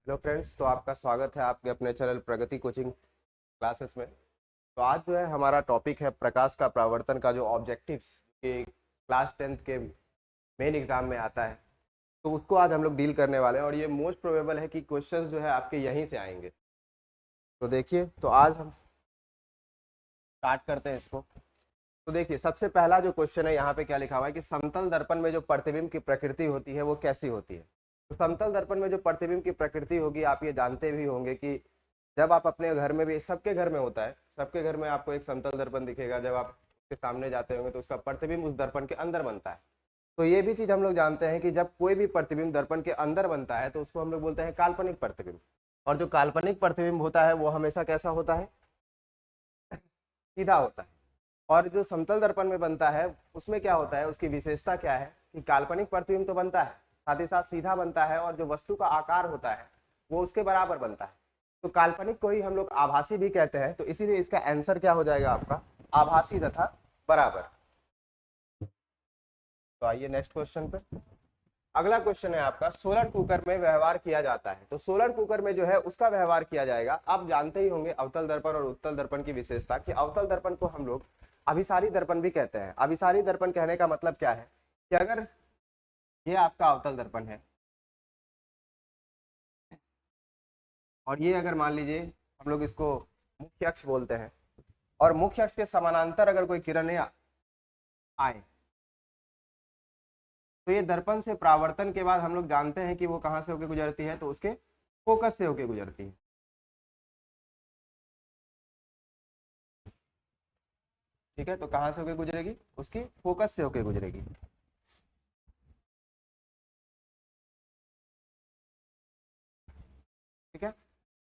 Hello friends, तो आपका स्वागत है आपके अपने चैनल प्रगति कोचिंग क्लासेस में। तो आज जो है हमारा टॉपिक है प्रकाश का परावर्तन का जो ऑब्जेक्टिव्स के क्लास 10th के मेन एग्जाम में आता है, तो उसको आज हम लोग डील करने वाले हैं और ये मोस्ट प्रोबेबल है कि क्वेश्चंस जो है आपके यहीं से आएंगे। तो देखिए, तो आज हम स्टार्ट करते हैं इसको। तो देखिए, सबसे पहला जो क्वेश्चन है यहाँ पे क्या लिखा हुआ है कि समतल दर्पण में जो प्रतिबिंब की प्रकृति होती है वो कैसी होती है। तो समतल दर्पण में जो प्रतिबिंब की प्रकृति होगी, आप ये जानते भी होंगे कि जब आप अपने घर में भी, सबके घर में होता है, सबके घर में आपको एक समतल दर्पण दिखेगा। जब आप उसके सामने जाते होंगे तो उसका प्रतिबिंब उस दर्पण के अंदर बनता है। तो ये भी चीज हम लोग जानते हैं कि जब कोई भी प्रतिबिंब दर्पण के अंदर बनता है तो उसको हम लोग बोलते हैं काल्पनिक प्रतिबिंब। और जो काल्पनिक प्रतिबिंब होता है वो हमेशा कैसा होता है? सीधा होता है। और जो समतल दर्पण में बनता है उसमें क्या होता है, उसकी विशेषता क्या है कि काल्पनिक प्रतिबिंब तो बनता है, साथ ही साथ सीधा बनता है, और जो वस्तु का आकार होता है वो उसके बराबर बनता है। तो काल्पनिक को ही हम लोग आभासी भी कहते हैं, तो इसीलिए इसका आंसर क्या हो जाएगा आपका? आभासी तथा बराबर। तो आइए नेक्स्ट क्वेश्चन पे। अगला क्वेश्चन है आपका, सोलर कुकर में व्यवहार किया जाता है। तो सोलर कुकर में जो है उसका व्यवहार किया जाएगा। आप जानते ही होंगे अवतल दर्पण और उत्तल दर्पण की विशेषता, कि अवतल दर्पण को हम लोग अभिसारी दर्पण भी कहते हैं। अभिसारी दर्पण कहने का मतलब क्या है कि अगर ये आपका अवतल दर्पण है और ये अगर मान लीजिए हम लोग इसको मुख्य अक्ष बोलते हैं, और मुख्य अक्ष के समानांतर अगर कोई किरणें आए, तो ये दर्पण से परावर्तन के बाद हम लोग जानते हैं कि वो कहां से होकर गुजरती है, तो उसके फोकस से होकर गुजरती है। ठीक है, तो कहां से होकर गुजरेगी? उसकी फोकस से होकर गुजरेगी। ठीक है,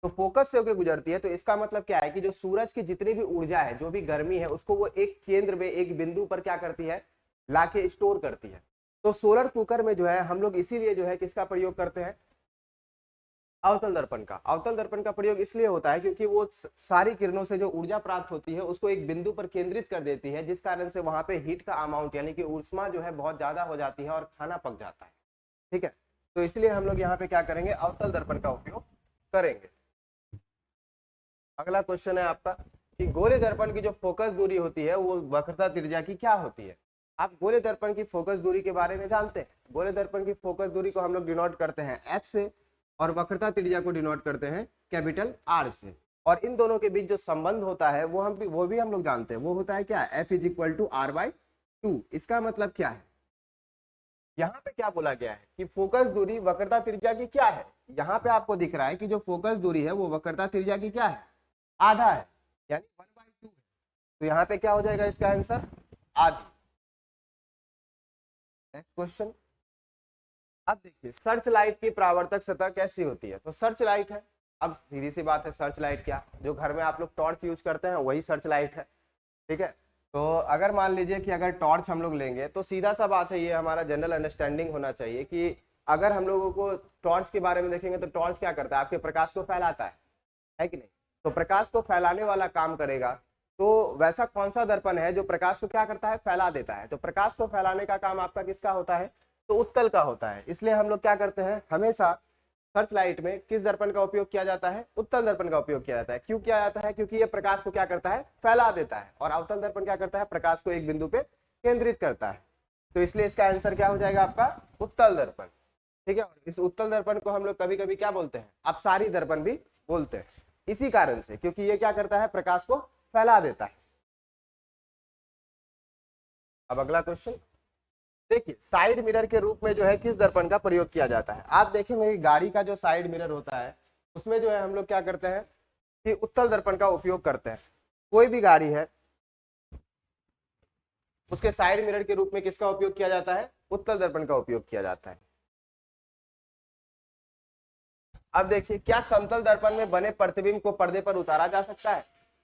तो फोकस से होकर गुजरती है, तो इसका मतलब क्या है कि जो सूरज की जितनी भी ऊर्जा है, जो भी गर्मी है, उसको वो एक केंद्र में, एक बिंदु पर क्या करती है? लाके स्टोर करती है। तो सोलर कुकर में जो है हम लोग इसीलिए जो है किसका प्रयोग करते हैं? अवतल दर्पण का। अवतल दर्पण का प्रयोग इसलिए होता है क्योंकि वो सारी किरणों से जो ऊर्जा प्राप्त होती है उसको एक बिंदु पर केंद्रित कर देती है, जिस कारण से वहां पे हीट का अमाउंट यानी कि ऊष्मा जो है बहुत ज्यादा हो जाती है और खाना पक जाता है। ठीक है, तो इसलिए हम लोग यहाँ पे क्या करेंगे? अवतल दर्पण का उपयोग करेंगे। अगला क्वेश्चन है आपका कि गोले दर्पण की जो फोकस दूरी होती है वो वक्रता त्रिज्या की क्या होती है। आप गोले दर्पण की फोकस दूरी के बारे में जानते हैं? गोले दर्पण की फोकस दूरी को हम लोग डिनोट करते हैं एफ से, और वक्रता त्रिज्या को डिनोट करते हैं कैपिटल आर से। और इन दोनों के बीच जो संबंध होता है वो भी हम लोग जानते हैं। वो होता है क्या? F is equal to R by two. इसका मतलब क्या है? यहाँ पे क्या बोला गया है कि फोकस दूरी वक्रता त्रिज्या की क्या है। यहाँ पे आपको दिख रहा है कि जो फोकस दूरी है वो वक्रता त्रिज्या की क्या है? आधा है, यानी 1/2 है। तो यहाँ पे क्या हो जाएगा इसका आंसर? आधी। Next question. अब देखिए, सर्च लाइट की परावर्तक सतह कैसी होती है। तो सर्च लाइट है, अब सीधी सी बात है, सर्च लाइट क्या, जो घर में आप लोग टॉर्च यूज करते हैं वही सर्च लाइट है। ठीक है, तो अगर मान लीजिए कि अगर टॉर्च हम लोग लेंगे, तो सीधा सा बात है, ये हमारा जनरल अंडरस्टैंडिंग होना चाहिए कि अगर हम लोगों को टॉर्च के बारे में देखेंगे तो टॉर्च क्या करता है? आपके प्रकाश को फैलाता है कि नहीं? तो प्रकाश को फैलाने वाला काम करेगा। तो वैसा कौन सा दर्पण है जो प्रकाश को क्या करता है? फैला देता है। तो प्रकाश को फैलाने का काम आपका किसका होता है? तो उत्तल का होता है। इसलिए हम लोग क्या करते हैं, हमेशा सर्च लाइट में किस दर्पण का उपयोग किया जाता है? उत्तल दर्पण का उपयोग किया जाता है। क्यों किया जाता है? क्योंकि ये प्रकाश को क्या करता है? फैला देता है। और अवतल दर्पण क्या करता है? प्रकाश को एक बिंदु पे केंद्रित करता है। तो इसलिए इसका आंसर क्या हो जाएगा आपका? उत्तल दर्पण। ठीक है, इस उत्तल दर्पण को हम लोग कभी कभी क्या बोलते हैं? अपसारी दर्पण भी बोलते हैं, इसी कारण से, क्योंकि ये क्या करता है? प्रकाश को फैला देता है। अब अगला क्वेश्चन देखिए, साइड मिरर के रूप में जो है किस दर्पण का प्रयोग किया जाता है। आप देखेंगे गाड़ी का जो साइड मिरर होता है उसमें जो है हम लोग क्या करते हैं कि उत्तल दर्पण का उपयोग करते हैं। कोई भी गाड़ी है उसके साइड मिरर के रूप में किसका उपयोग किया जाता है? उत्तल दर्पण का उपयोग किया जाता है। अब देखिए, क्या समतल दर्पण में बने प्रतिबिंब को पर्दे पर उतारा जा सकता है?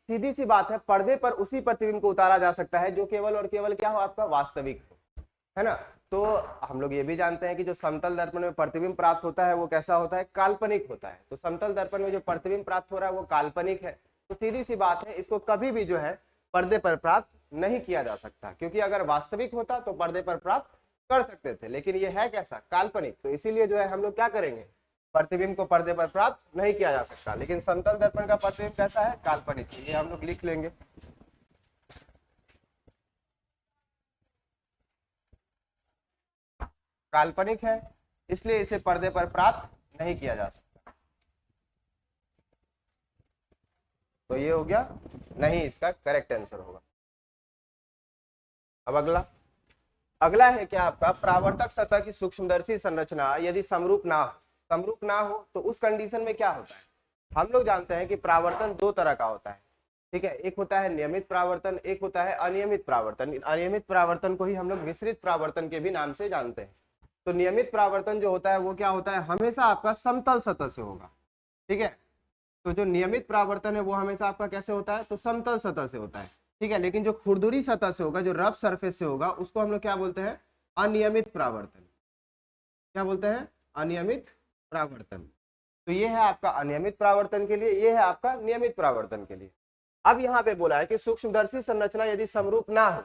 सीधी सी बात है, पर्दे पर उसी प्रतिबिंब को उतारा जा सकता है जो केवल और केवल क्या हो? आपका वास्तविक हो, है ना? तो हम लोग ये भी जानते हैं कि जो समतल दर्पण में प्रतिबिंब प्राप्त होता है वो कैसा होता है? काल्पनिक होता है। तो समतल दर्पण में जो प्रतिबिंब प्राप्त हो रहा है वो काल्पनिक है। तो सीधी सी बात है, इसको कभी भी जो है पर्दे पर प्राप्त नहीं किया जा सकता, क्योंकि अगर वास्तविक होता तो पर्दे पर प्राप्त कर सकते थे, लेकिन ये है कैसा? काल्पनिक। तो इसीलिए जो है हम लोग क्या करेंगे? प्रतिबिंब को पर्दे पर प्राप्त नहीं किया जा सकता। लेकिन समतल दर्पण का प्रतिबिंब कैसा है? काल्पनिक। ये हम लोग लिख लेंगे। काल्पनिक है, इसलिए इसे पर्दे पर प्राप्त नहीं किया जा सकता। तो ये हो गया नहीं, इसका करेक्ट आंसर होगा। अब अगला, अगला है क्या आपका, परावर्तक सतह की सूक्ष्मदर्शी संरचना यदि समरूप ना हो, समरूप ना हो तो उस कंडीशन में क्या होता है? हम लोग जानते हैं कि परावर्तन दो तरह का होता है, ठीक है। एक होता है नियमित परावर्तन, एक होता है अनियमित परावर्तन। अनियमित परावर्तन को ही हम लोग विसरित परावर्तन के भी नाम से जानते हैं। तो नियमित परावर्तन जो होता है वो क्या होता है? हमेशा आपका समतल सतह से होगा, ठीक है। तो जो नियमित परावर्तन है वो हमेशा आपका कैसे होता है? तो समतल सतह से होता है, ठीक है। लेकिन जो खुरदुरी सतह से होगा, जो रफ सरफेस से होगा, उसको हम लोग क्या बोलते हैं? अनियमित परावर्तन। क्या बोलते हैं? अनियमित परावर्तन। तो ये है आपका अनियमित परावर्तन के लिए, ये है आपका नियमित परावर्तन के लिए। अब यहाँ पे बोला है कि सूक्ष्मदर्शी संरचना यदि समरूप ना हो,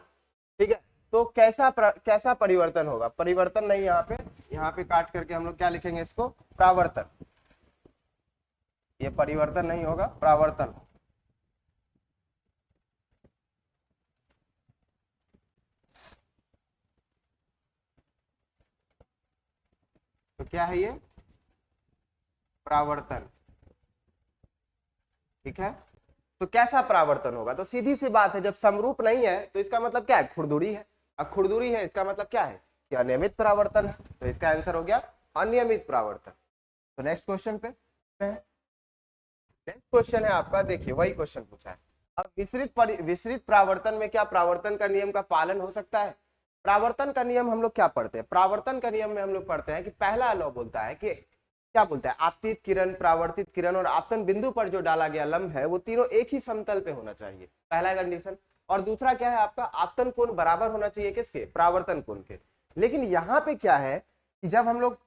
ठीक है, तो कैसा परिवर्तन होगा? परिवर्तन नहीं, यहाँ पे काट करके हम लोग क्या लिखेंगे इसको? परावर्तन। ये परिवर्तन नहीं होगा, परावर्तन। तो क्या है ये? परावर्तन, ठीक है। तो कैसा परावर्तन होगा? तो सीधी सी बात है, जब समरूप नहीं है तो इसका मतलब क्या है? खुरदुरी है। अब खुरदुरी है, इसका मतलब क्या है? कि अनियमित परावर्तन है। तो इसका आंसर हो गया अनियमित परावर्तन। तो नेक्स्ट क्वेश्चन पे, नेक्स्ट क्वेश्चन है आपका, देखिए वही क्वेश्चन पूछा है। अब विसरित परावर्तन में क्या परावर्तन का नियम का पालन हो सकता है? परावर्तन का नियम हम लोग क्या पढ़ते हैं? परावर्तन का नियम में हम लोग पढ़ते हैं कि पहला लॉ बोलता है कि क्या बोलता है? आपतित किरण, परावर्तित किरण और आपतन बिंदु पर जो डाला गया लंब है वो तीनों एक ही समतल पे होना चाहिए, पहला कंडीशन। और दूसरा क्या है आपका? आपतन कोण बराबर होना चाहिए किसके? परावर्तन कोण के। लेकिन यहाँ पे क्या है कि जब हम लोग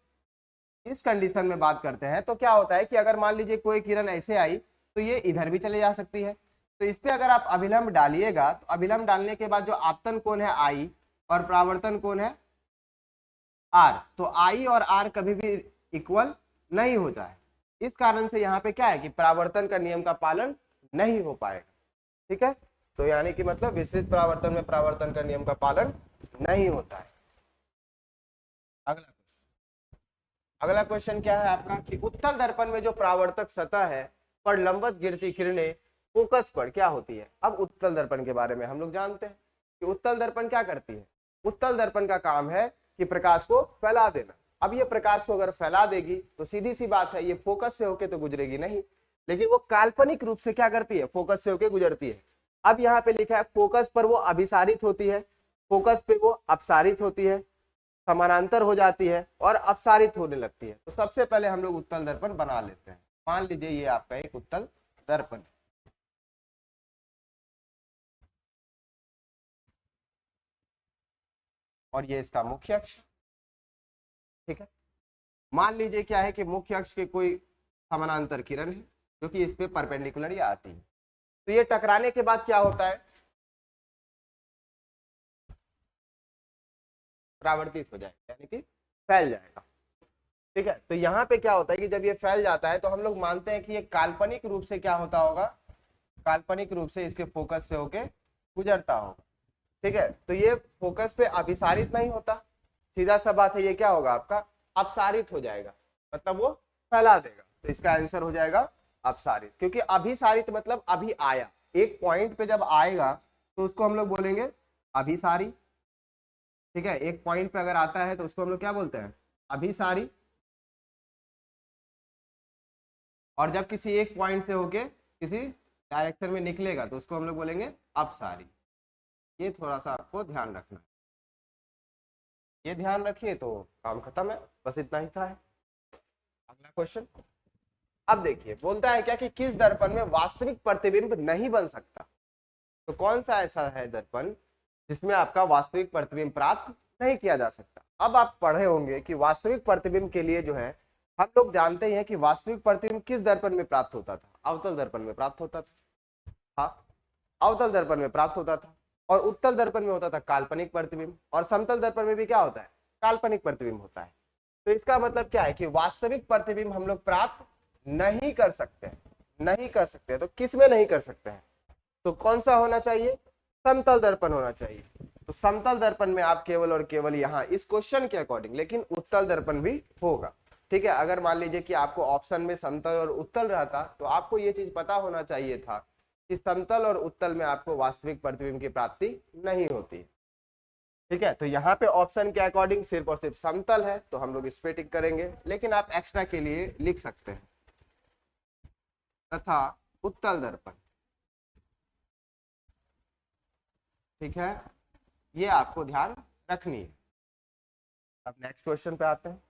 इस कंडीशन में बात करते हैं तो क्या होता है कि अगर मान लीजिए कोई किरण ऐसे आई तो ये इधर भी चले जा सकती है। तो इस पे अगर आप अभिलंब डालिएगा तो अभिलंब डालने के बाद जो आपतन कोण है आई और परावर्तन कोण है आर, तो आई और आर कभी भी इक्वल नहीं होता है। इस कारण से यहाँ पे क्या है कि परावर्तन का नियम का पालन नहीं हो पाएगा, ठीक है। तो यानी कि मतलब विसरित परावर्तन में परावर्तन का नियम का पालन नहीं होता है। अगला क्वेश्चन क्या है आपका कि उत्तल दर्पण में जो परावर्तक सतह है पर लंबवत गिरती किरणें फोकस पर क्या होती है? अब उत्तल दर्पण के बारे में हम लोग जानते हैं कि उत्तल दर्पण क्या करती है। उत्तल दर्पण का काम है कि प्रकाश को फैला देना। अब ये प्रकाश को अगर फैला देगी तो सीधी सी बात है, ये फोकस से होके तो गुजरेगी नहीं, लेकिन वो काल्पनिक रूप से क्या करती है? फोकस से होके गुजरती है। अब यहाँ पे लिखा है फोकस पर वो अभिसारित होती है, फोकस पे वो अपसारित होती है, समानांतर हो जाती है और अपसारित होने लगती है। तो सबसे पहले हम लोग उत्तल दर्पण बना लेते हैं। मान लीजिए ये आपका एक उत्तल दर्पण, और ये इसका मुख्य अक्ष, ठीक है। मान लीजिए क्या है कि मुख्य अक्ष के कोई समानांतर किरण है जो कि इस पे परपेंडिकुलर ही आती है। तो ये टकराने के बाद क्या होता है? परावर्तित हो जाएगा, यानी कि फैल जाएगा, ठीक है। तो यहाँ पे क्या होता है कि जब ये फैल जाता है तो हम लोग मानते हैं कि ये काल्पनिक रूप से क्या होता होगा? काल्पनिक रूप से इसके फोकस से होके गुजरता होगा, ठीक है। तो ये फोकस पे अभिसारित नहीं होता, सीधा सा बात है, ये क्या होगा आपका? अपसारित हो जाएगा, मतलब वो फैला देगा। तो इसका आंसर हो जाएगा अपसारित, क्योंकि अभिसारित मतलब अभी आया, एक पॉइंट पे जब आएगा तो उसको हम लोग बोलेंगे अभिसारी, ठीक है। एक पॉइंट पे अगर आता है तो उसको हम लोग क्या बोलते हैं? अभिसारी। और जब किसी एक पॉइंट से होके किसी डायरेक्शन में निकलेगा तो उसको हम लोग बोलेंगे अपसारी। ये थोड़ा सा आपको ध्यान रखना है, ये ध्यान रखिए तो काम खत्म है, बस इतना ही था। अगला क्वेश्चन, अब देखिए बोलता है क्या कि किस दर्पण में वास्तविक प्रतिबिंब नहीं बन सकता? तो कौन सा ऐसा है दर्पण जिसमें आपका वास्तविक प्रतिबिंब प्राप्त नहीं किया जा सकता? अब आप पढ़े होंगे कि वास्तविक प्रतिबिंब के लिए जो है हम लोग जानते हैं कि वास्तविक प्रतिबिंब किस दर्पण में प्राप्त होता था? अवतल दर्पण में प्राप्त होता था, हाँ, अवतल दर्पण में प्राप्त होता था। और उत्तल दर्पण में होता था काल्पनिक प्रतिबिंब, और समतल दर्पण में भी क्या होता है? काल्पनिक प्रतिबिंब होता है। तो इसका मतलब क्या है कि वास्तविक प्रतिबिंब हम लोग प्राप्त नहीं कर सकते हैं, नहीं कर सकते। तो किस में नहीं कर सकते हैं? तो कौन सा होना चाहिए? समतल दर्पण होना चाहिए। तो समतल दर्पण में आप केवल और केवल यहाँ इस क्वेश्चन के अकॉर्डिंग, लेकिन उत्तल दर्पण भी होगा, ठीक है। अगर मान लीजिए कि आपको ऑप्शन में समतल और उत्तल रहता तो आपको ये चीज पता होना चाहिए था कि समतल और उत्तल में आपको वास्तविक प्रतिबिंब की प्राप्ति नहीं होती, ठीक है। तो यहाँ पे ऑप्शन के अकॉर्डिंग सिर्फ और सिर्फ समतल है, तो हम लोग इस पे टिक करेंगे, लेकिन आप एक्स्ट्रा के लिए लिख सकते हैं तथा उत्तल दर्पण, ठीक है, ये आपको ध्यान रखनी है। अब नेक्स्ट क्वेश्चन पे आते हैं।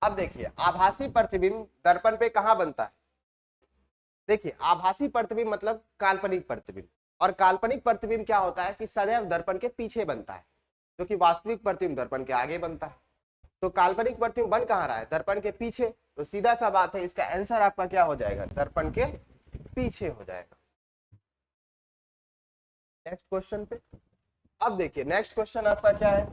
अब देखिए आभासी प्रतिबिंब दर्पण पे कहां बनता है? देखिए आभासी प्रतिबिंब मतलब काल्पनिक प्रतिबिंब, और काल्पनिक प्रतिबिंब क्या होता है कि सदैव दर्पण के पीछे बनता है, जो कि वास्तविक प्रतिबिंब दर्पण के आगे बनता है। तो काल्पनिक प्रतिबिंब बन कहां रहा है? दर्पण के पीछे। तो सीधा सा बात है, इसका आंसर आपका क्या हो जाएगा? दर्पण के पीछे हो जाएगा। नेक्स्ट क्वेश्चन पे। अब देखिए नेक्स्ट क्वेश्चन आपका क्या है?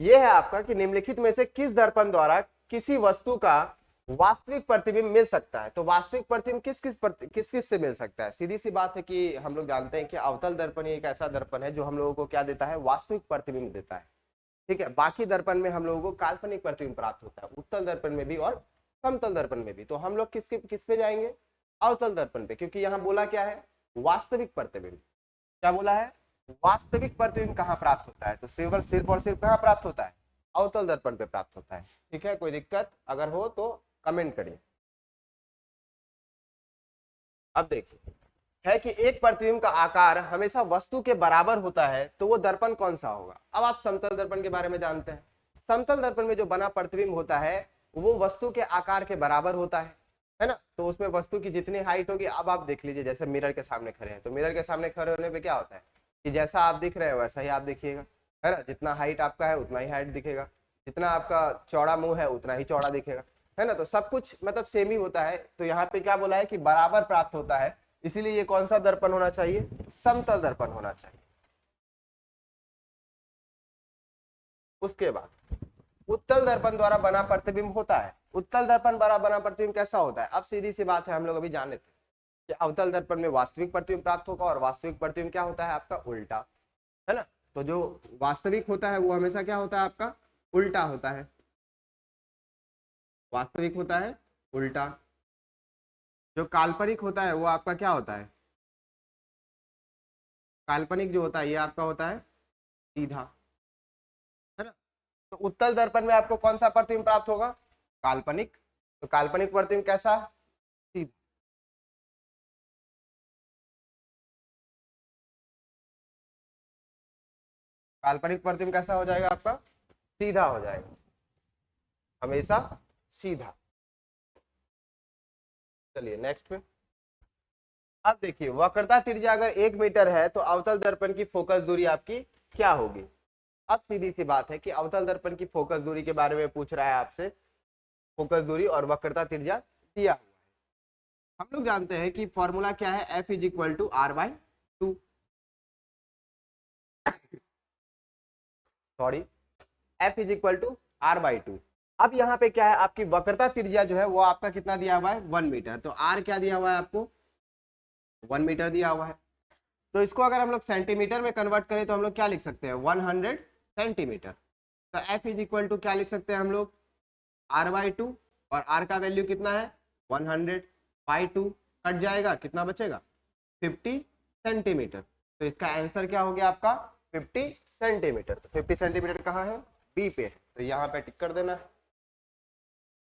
यह है आपका कि निम्नलिखित में से किस दर्पण द्वारा किसी वस्तु का वास्तविक प्रतिबिंब मिल सकता है? तो वास्तविक प्रतिबिंब किस किस से मिल सकता है? सीधी सी बात है कि हम लोग जानते हैं कि अवतल दर्पण एक ऐसा दर्पण है जो हम लोगों को क्या देता है? वास्तविक प्रतिबिंब देता है, ठीक है। बाकी दर्पण में हम लोगों को काल्पनिक प्रतिबिंब प्राप्त होता है, उत्तल दर्पण में भी और समतल दर्पण में भी। तो हम लोग किस पे जाएंगे? अवतल दर्पण पे, क्योंकि यहाँ बोला क्या है? वास्तविक प्रतिबिंब। क्या बोला है? वास्तविक प्रतिबिंब कहाँ प्राप्त होता है? तो सिर्फ और सिर्फ कहाँ प्राप्त होता है? अवतल दर्पण पे प्राप्त होता है, ठीक है। कोई दिक्कत अगर हो तो कमेंट करिए। अब देखिए है कि एक प्रतिबिंब का आकार हमेशा वस्तु के बराबर होता है, तो वो दर्पण कौन सा होगा? अब आप समतल दर्पण के बारे में जानते हैं। समतल दर्पण में जो बना प्रतिबिंब होता है वो वस्तु के आकार के बराबर होता है ना। तो उसमें वस्तु की जितनी हाइट होगी, अब आप देख लीजिए जैसे मिरर के सामने खड़े हैं, तो मिरर के सामने खड़े होने पे क्या होता है कि जैसा आप दिख रहे हैं वैसा ही आप दिखिएगा, है ना। जितना हाइट आपका है उतना ही हाइट दिखेगा, जितना आपका चौड़ा मुंह है उतना ही चौड़ा दिखेगा, है ना। तो सब कुछ मतलब सेम ही होता है। तो यहाँ पे क्या बोला है कि बराबर प्राप्त होता है, इसीलिए ये कौन सा दर्पण होना चाहिए? समतल दर्पण होना चाहिए। उसके बाद उत्तल दर्पण द्वारा बना प्रतिबिंब होता है। उत्तल दर्पण द्वारा बना प्रतिबिंब कैसा होता है? अब सीधी सी बात है, हम लोग अभी जान लेते हैं कि अवतल दर्पण में वास्तविक प्रतिबिंब प्राप्त होगा, और वास्तविक प्रतिबिंब क्या होता है आपका? उल्टा, है ना। तो जो वास्तविक होता है वो हमेशा क्या होता है आपका? उल्टा होता है। वास्तविक होता है उल्टा। जो काल्पनिक होता है वो आपका क्या होता है? काल्पनिक जो होता है ये आपका होता है सीधा, है ना। तो उत्तल दर्पण में आपको कौन सा प्रतिबिंब प्राप्त होगा? काल्पनिक। तो काल्पनिक प्रतिबिंब कैसा? सीधा। काल्पनिक प्रतिबिंब कैसा हो जाएगा आपका? सीधा हो जाएगा, हमेशा सीधा। चलिए नेक्स्ट पे। अब देखिए वक्रता त्रिज्या अगर 1 मीटर है तो अवतल दर्पण की फोकस दूरी आपकी क्या होगी? अब सीधी सी बात है कि अवतल दर्पण की फोकस दूरी के बारे में पूछ रहा है आपसे। फोकस दूरी और वक्रता त्रिज्या दिया हुआ है। हम लोग जानते हैं कि फॉर्मूला क्या है? F is equal to R/2, sorry, F is equal to R/2। अब यहाँ पे क्या है? आपकी वक्रता त्रिज्या जो है वो आपका कितना दिया हुआ है? 1 मीटर। तो R क्या दिया हुआ है आपको? 1 मीटर दिया हुआ है। तो इसको अगर हम लोग सेंटीमीटर में कन्वर्ट करें तो हम लोग क्या लिख सकते हैं? 100 सेंटीमीटर। तो F इज इक्वल टू क्या लिख सकते हैं हम लोग? R/2, और R का वैल्यू कितना है? 100/2 कट जाएगा, कितना बचेगा? 50 सेंटीमीटर। तो इसका आंसर क्या हो गया आपका? 50 सेंटीमीटर। तो 50 सेंटीमीटर कहाँ है? बी पे है, तो यहाँ पे टिक कर देना है।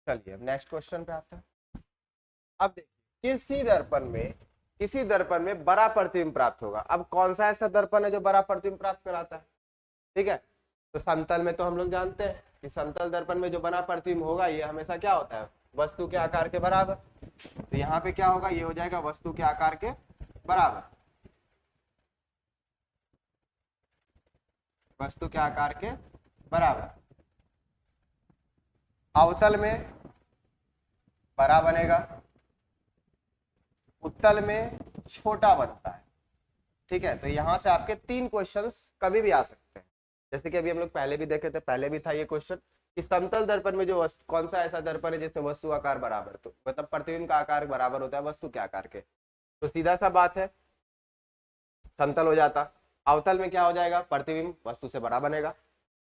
चलिए अब नेक्स्ट क्वेश्चन पे आते हैं। अब देखिए किसी दर्पण में बड़ा प्रतिबिंब प्राप्त होगा। अब कौन सा ऐसा दर्पण है जो बड़ा प्रतिबिंब प्राप्त कराता है? ठीक है, तो समतल में तो हम लोग जानते हैं कि समतल दर्पण में जो बना प्रतिबिंब होगा ये हमेशा क्या होता है? वस्तु के आकार के बराबर। तो यहाँ पे क्या होगा? ये हो जाएगा वस्तु के आकार के बराबर, वस्तु के आकार के बराबर। अवतल में बड़ा बनेगा, उत्तल में छोटा बनता है, ठीक है। तो यहां से आपके 3 क्वेश्चंस कभी भी आ सकते हैं, जैसे कि अभी हम लोग पहले भी देखे थे, पहले भी था ये क्वेश्चन, कि समतल दर्पण में जो वस्तु, कौन सा ऐसा दर्पण है जिसमें वस्तु आकार बराबर, तो मतलब प्रतिबिंब का आकार बराबर होता है वस्तु के आकार के, तो सीधा सा बात है समतल हो जाता। अवतल में क्या हो जाएगा, प्रतिबिंब वस्तु से बड़ा बनेगा,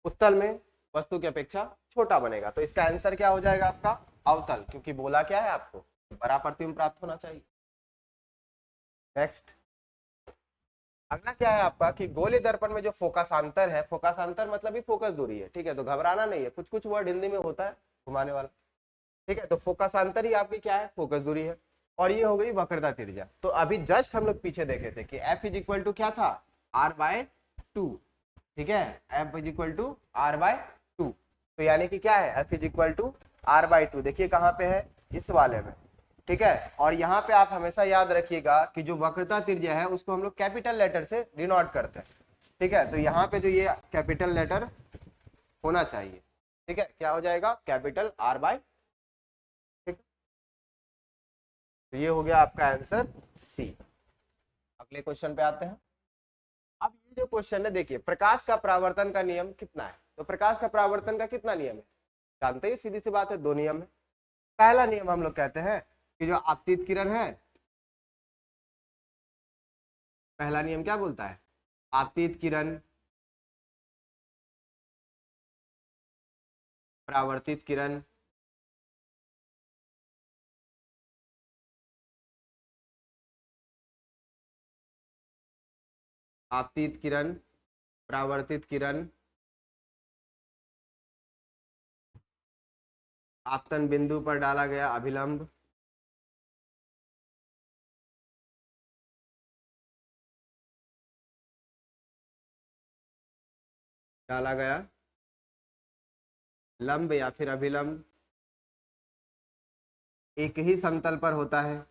उत्तल में वस्तु की अपेक्षा छोटा बनेगा। तो इसका आंसर क्या हो जाएगा आपका अवतल, क्योंकि बोला क्या है आपको, बड़ा प्रतिबिंब प्राप्त होना चाहिए। नेक्स्ट, अगला क्या है आपका कि गोलीय दर्पण में जो फोकसांतर है, फोकसांतर मतलब ही फोकस दूरी है, ठीक है, तो घबराना नहीं है, कुछ कुछ वर्ड हिंदी में होता है घुमाने वाला, ठीक है, तो फोकसांतर ही आपकी क्या है, फोकस दूरी है। और ये हो गई वक्रता त्रिज्या। तो अभी जस्ट हम लोग पीछे देखे थे कि F इज इक्वल टू क्या था, R/2, ठीक है, F is equal to R/2, तो यानी कि क्या है, F is equal to R/2, देखिए कहाँ पे है, इस वाले में, ठीक है। और यहाँ पे आप हमेशा याद रखिएगा कि जो वक्रता त्रिज्या है उसको हम लोग कैपिटल लेटर से डिनोट करते हैं, ठीक है, तो यहाँ पे जो ये कैपिटल लेटर होना चाहिए, ठीक है, क्या हो जाएगा, कैपिटल R/, ठीक, तो ये हो गया आपका आंसर सी। अगले क्वेश्चन पे आते हैं। अब ये जो क्वेश्चन है देखिए, प्रकाश का परावर्तन का नियम कितना है, तो प्रकाश का परावर्तन का कितना नियम है, जानते ही, सीधी सी बात है, दो नियम है। पहला नियम हम लोग कहते हैं कि जो आपतित किरण है, पहला नियम क्या बोलता है, आपतित किरण परावर्तित किरण आपतित किरण परावर्तित किरण आपतन बिंदु पर डाला गया अभिलंब डाला गया लंब या फिर अभिलंब एक ही समतल पर होता है,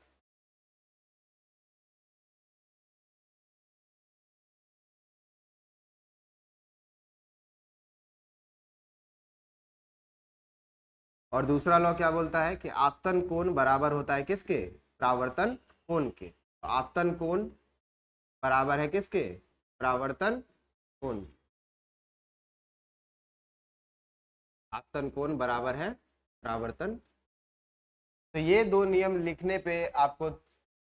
और दूसरा लॉ क्या बोलता है कि आपतन कोण बराबर होता है किसके, परावर्तन कोण के। तो आपतन कोण बराबर है किसके, परावर्तन कोण, आपतन कोण बराबर है परावर्तन। तो ये दो नियम लिखने पे आपको,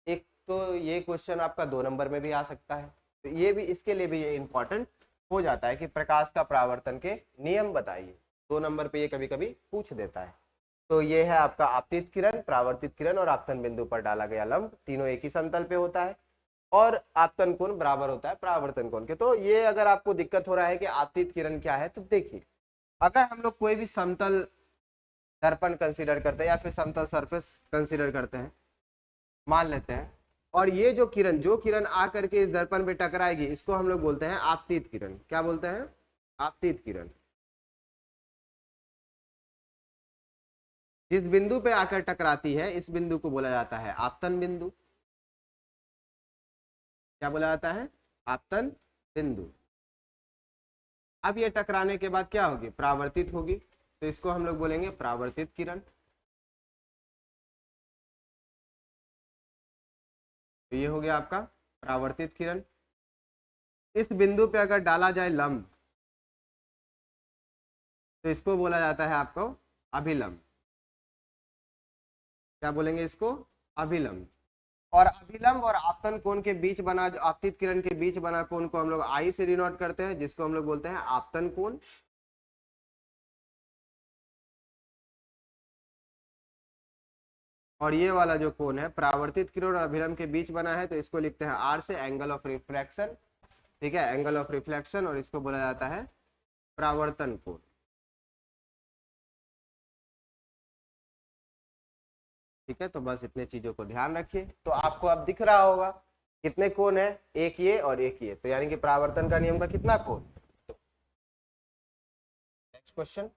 एक तो ये क्वेश्चन आपका 2 नंबर में भी आ सकता है, तो ये भी, इसके लिए भी ये इंपॉर्टेंट हो जाता है कि प्रकाश का परावर्तन के नियम बताइए, 2 नंबर पे ये कभी कभी पूछ देता है। तो ये है आपका आपतित किरण, परावर्तित किरण और आपतन बिंदु पर डाला गया लंब, तीनों एक ही समतल पे होता है, और आपतन कोण बराबर होता है परावर्तन कोण के। तो ये अगर आपको दिक्कत हो रहा है कि आपतित किरण क्या है, तो देखिए, अगर हम लोग कोई भी समतल दर्पण कंसीडर करते हैं या फिर समतल सरफेस कंसीडर करते हैं, मान लेते हैं, और ये जो किरण आकर के इस दर्पण पे टकराएगी, इसको हम लोग बोलते हैं आपतित किरण। क्या बोलते हैं, आपतित किरण। जिस बिंदु पे आकर टकराती है, इस बिंदु को बोला जाता है आपतन बिंदु। क्या बोला जाता है, आपतन बिंदु। अब ये टकराने के बाद क्या होगी, परावर्तित होगी, तो इसको हम लोग बोलेंगे परावर्तित किरण। तो ये हो गया आपका परावर्तित किरण। इस बिंदु पे अगर डाला जाए लंब, तो इसको बोला जाता है आपको अभिलंब। क्या बोलेंगे इसको, अभिलंब। और अभिलंब और आपतन कोण के बीच बना, जो आपतित किरण के बीच बना कोण को हम लोग आई से डिनोट करते हैं, जिसको हम लोग बोलते हैं आपतन कोण। और ये वाला जो कोण है परावर्तित किरण और अभिलंब के बीच बना है, तो इसको लिखते हैं आर से, एंगल ऑफ रिफ्लेक्शन, ठीक है, एंगल ऑफ रिफ्लेक्शन, और इसको बोला जाता है परावर्तन कोण। ठीक है, तो बस इतने चीजों को ध्यान रखिए। तो आपको अब दिख रहा होगा कितने कोण है, एक ये और एक ये, तो यानी कि परावर्तन का नियम का कितना कोण। Next question.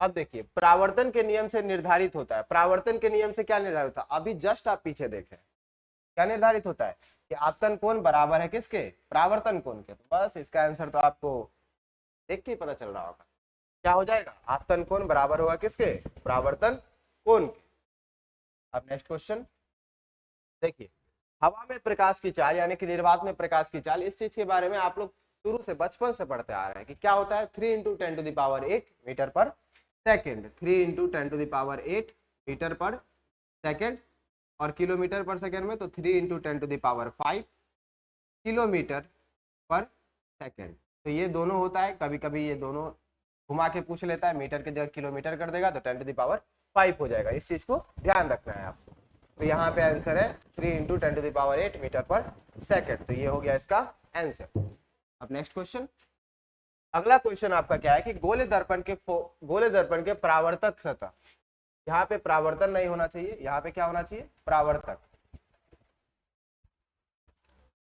अब देखिए, परावर्तन के नियम से निर्धारित होता है, परावर्तन के नियम से क्या निर्धारित होता है, अभी जस्ट आप पीछे देखें, क्या निर्धारित होता है कि आपतन कोण बराबर है किसके, परावर्तन कोण के। तो बस इसका आंसर तो आपको देख के पता चल रहा होगा, क्या हो जाएगा, आपतन कोण बराबर होगा किसके, परावर्तन कोण के। अब नेक्स्ट क्वेश्चन देखिए, हवा में प्रकाश की चाल यानी कि निर्वात में प्रकाश की चाल, इस चीज के बारे में आप लोग शुरू से बचपन से पढ़ते आ रहे हैं कि क्या होता है 3 इंटू 10⁸ मीटर पर सेकेंड, 3 इंटू 10⁸ मीटर पर सेकेंड, और किलोमीटर पर सेकेंड में तो 3 इंटू 10⁵ किलोमीटर पर सेकेंड। तो ये दोनों होता है, कभी कभी ये दोनों घुमा के पूछ लेता है, मीटर की जगह किलोमीटर कर देगा तो 10⁵ हो जाएगा। इस चीज को ध्यान रखना है आपको। तो यहाँ पे आंसर है 3 इंटू 10⁸ मीटर पर सेकेंड। तो ये हो गया इसका आंसर। अब नेक्स्ट क्वेश्चन, अगला क्वेश्चन आपका क्या है कि गोले दर्पण के परावर्तक सतह, यहाँ पे परावर्तन नहीं होना चाहिए, यहाँ पे क्या होना चाहिए, परावर्तक।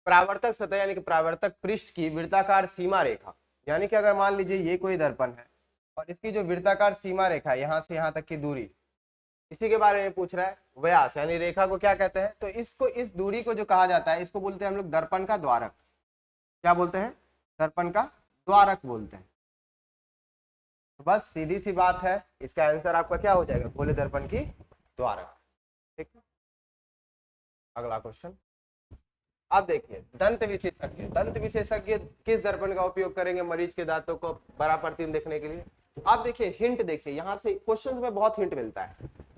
परावर्तक सतह यानी कि परावर्तक पृष्ठ की वृत्ताकार सीमा रेखा, यानी कि अगर मान लीजिए ये कोई दर्पण है और इसकी जो वृत्ताकार सीमा रेखा है यहाँ से यहाँ तक की दूरी, इसी के बारे में पूछ रहा है। व्यास यानी रेखा को क्या कहते हैं, तो इसको, इस दूरी को जो कहा जाता है इसको बोलते हैं हम लोग दर्पण का द्वारक। क्या बोलते हैं, दर्पण का द्वारक बोलते हैं। तो बस सीधी सी बात है, इसका आंसर आपका क्या हो जाएगा, गोले दर्पण की द्वारक। ठीक है, अगला क्वेश्चन। अब देखिए दंत विशेषज्ञ किस दर्पण का उपयोग करेंगे मरीज के दांतों को बड़ा प्रतिबिंब देखने के लिए। अब देखिए हिंट, देखिए यहाँ से क्वेश्चन में बहुत हिंट मिलता है।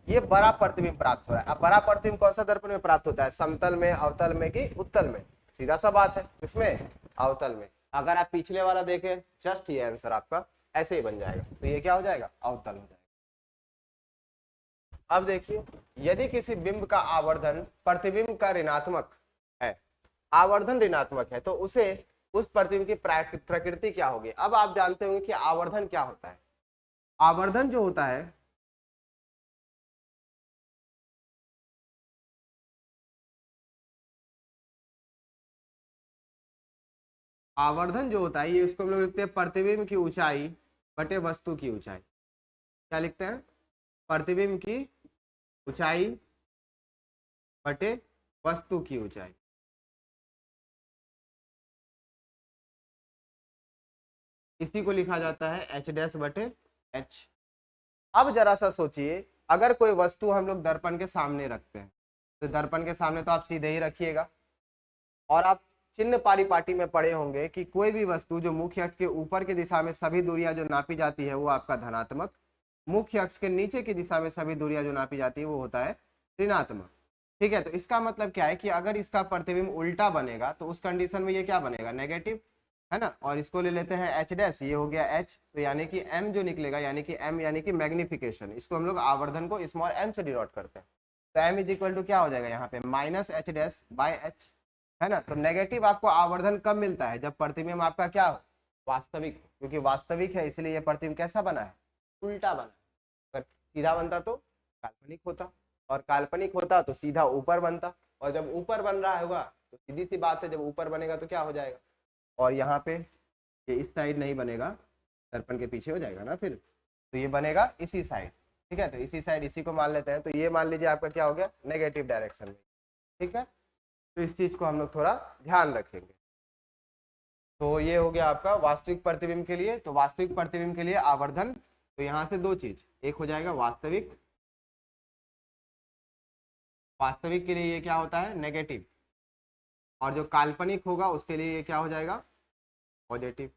ये बड़ा प्रतिबिंब प्राप्त हो रहा है। अब बड़ा प्रतिबिंब कौन सा दर्पण में प्राप्त होता है, समतल में, अवतल में कि उत्तल में, सीधा सा बात है, इसमें अवतल में। अगर आप पिछले वाला देखें, जस्ट ये आंसर आपका ऐसे ही बन जाएगा, तो ये क्या हो जाएगा, अवतल हो जाएगा। अब देखिए यदि किसी बिंब का आवर्धन प्रतिबिंब का ऋणात्मक है, आवर्धन ऋणात्मक है, तो उसे उस प्रतिबिंब की प्रकृति क्या होगी। अब आप जानते होंगे कि आवर्धन क्या होता है। आवर्धन जो होता है, आवर्धन जो होता है ये उसको हम लोग लिखते हैं प्रतिबिंब की ऊंचाई बटे वस्तु की ऊंचाई। क्या लिखते हैं, प्रतिबिंब की ऊंचाई बटे वस्तु की ऊंचाई। इसी को लिखा जाता है एच डैश बटे एच। अब जरा सा सोचिए, अगर कोई वस्तु हम लोग दर्पण के सामने रखते हैं, तो दर्पण के सामने तो आप सीधे ही रखिएगा, और आप चिन्ह पारिपाटी में पढ़े होंगे कि कोई भी वस्तु जो मुख्य अक्ष के ऊपर की दिशा में सभी दूरियां जो नापी जाती है वो आपका धनात्मक, मुख्य अक्ष के नीचे की दिशा में सभी दूरियां जो नापी जाती है वो होता है ऋणात्मक। ठीक है, तो इसका मतलब क्या है कि अगर इसका प्रतिबिंब उल्टा बनेगा तो उस कंडीशन में ये क्या बनेगा, नेगेटिव, है ना। और इसको ले लेते हैं एच डैश, ये हो गया एच, तो यानी कि एम जो निकलेगा, यानी कि एम यानी कि मैग्निफिकेशन, इसको हम लोग आवर्धन को स्मॉल एम से डिनोट करते हैं। तो एम इज इक्वल टू क्या हो जाएगा यहाँ पे minus H dash by H, है ना। तो नेगेटिव आपको आवर्धन कब मिलता है, जब प्रतिबिंब आपका क्या हो, वास्तविक, क्योंकि वास्तविक है इसलिए ये प्रतिबिंब कैसा बना है, उल्टा बना। अगर सीधा बनता तो काल्पनिक होता, और काल्पनिक होता तो सीधा ऊपर बनता, और जब ऊपर बन रहा होगा तो सीधी सी बात है जब ऊपर बनेगा तो क्या हो जाएगा, और यहाँ पे ये इस साइड नहीं बनेगा, दर्पण के पीछे हो जाएगा ना फिर, तो ये बनेगा इसी साइड। ठीक है, तो इसी साइड, इसी को मान लेते हैं, तो ये मान लीजिए आपका क्या हो गया, नेगेटिव डायरेक्शन में। ठीक है, तो इस चीज को हम लोग थोड़ा ध्यान रखेंगे। तो ये हो गया आपका वास्तविक प्रतिबिंब के लिए। तो वास्तविक प्रतिबिंब के लिए आवर्धन, तो यहाँ से दो चीज, एक हो जाएगा वास्तविक, वास्तविक के लिए ये क्या होता है, नेगेटिव, और जो काल्पनिक होगा उसके लिए ये क्या हो जाएगा, पॉजिटिव।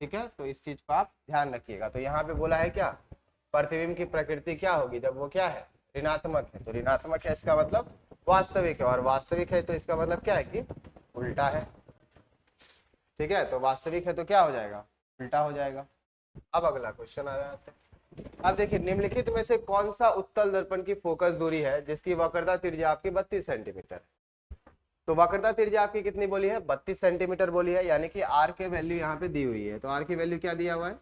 ठीक है, तो इस चीज को आप ध्यान रखिएगा। तो यहाँ पे बोला है क्या, प्रतिबिंब की प्रकृति क्या होगी जब वो क्या है, ऋणात्मक है। तो ऋणात्मक है इसका मतलब वास्तविक है, और वास्तविक है तो इसका मतलब क्या है कि उल्टा है। ठीक है, तो वास्तविक है तो क्या हो जाएगा, उल्टा हो जाएगा। अब अगला क्वेश्चन आ रहा है। अब देखिए निम्नलिखित में से कौन सा उत्तल दर्पण की फोकस दूरी है जिसकी वक्रता त्रिज्या आपकी 32 सेंटीमीटर। तो वक्रता त्रिज्या आपकी कितनी बोली है, 32 सेंटीमीटर बोली है, यानी कि आर के वैल्यू यहाँ पे दी हुई है। तो आर की वैल्यू क्या दिया हुआ है,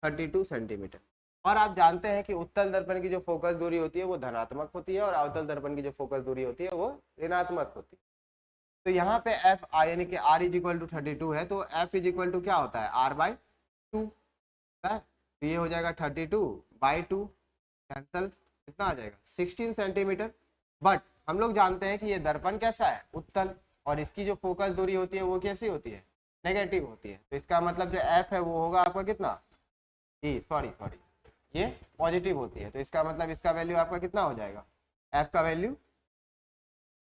32 सेंटीमीटर। और आप जानते हैं कि उत्तल दर्पण की जो फोकस दूरी होती है वो धनात्मक होती है, और अवतल दर्पण की जो फोकस दूरी होती है वो ऋणात्मक होती है। तो यहाँ पे एफ आई यानी कि आर इज इक्वल टू 32 है, तो एफ इज इक्वल टू क्या होता है, आर बाई 2। तो ये हो जाएगा 32/2, कैंसल, कितना आ जाएगा 16 सेंटीमीटर। बट हम लोग जानते हैं कि ये दर्पण कैसा है, उत्तल, और इसकी जो फोकस दूरी होती है वो कैसी होती है, नेगेटिव होती है। तो इसका मतलब जो एफ है वो होगा आपका कितना, जी सॉरी ये पॉजिटिव होती है। तो इसका मतलब इसका वैल्यू आपका कितना हो जाएगा, एफ का वैल्यू